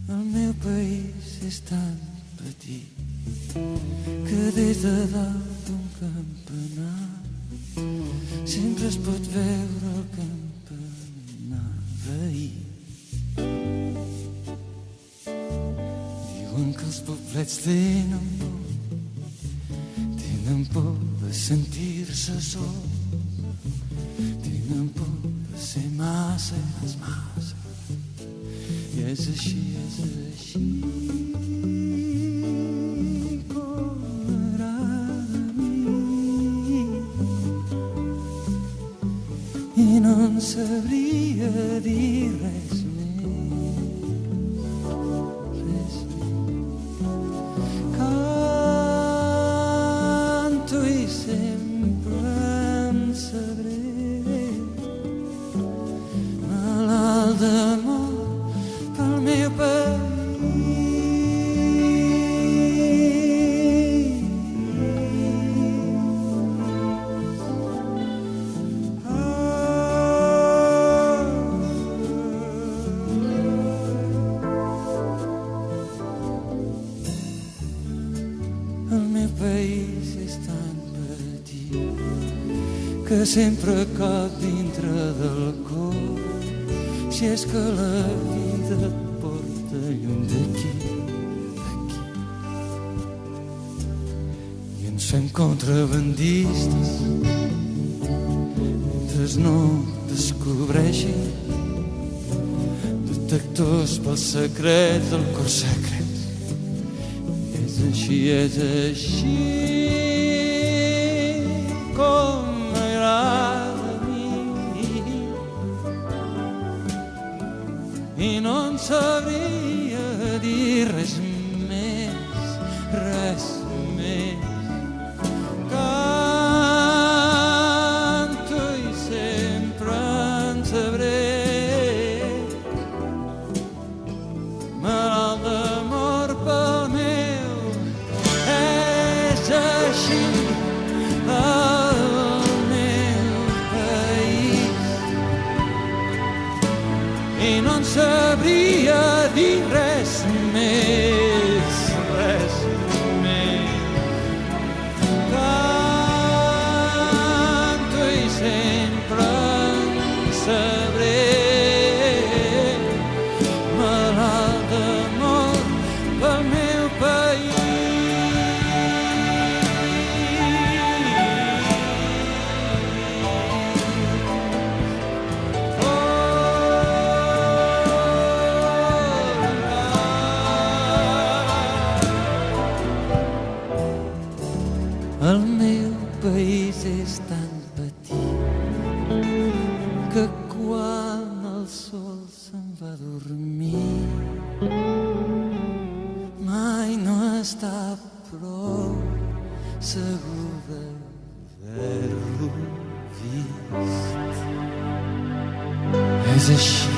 El meu país és tan petit que des de dalt d'un campanar sempre es pot veure el campanar veí. Diuen que els poblets tenen por de sentir-se sols, tenen por de ser massa i és així com m'agrada a mi i no en sabria dir res que sempre cau dintre del cor, si és que la vida et porta lluny d'aquí. I ens fem contrabandistes mentre no descobreixin detectors pel secret del cor secret. I és així com i no en sabria dir res més. Canto i sempre en sabré, malalt d'amor pel meu, és així el meu país. I no en sabria dir res més. Canto i sempre en sabré, malalt d'amor pel meu país. El meu país és tan petit que quan el sol se'n va a dormir mai no està prou segur d'haver-lo vist. És així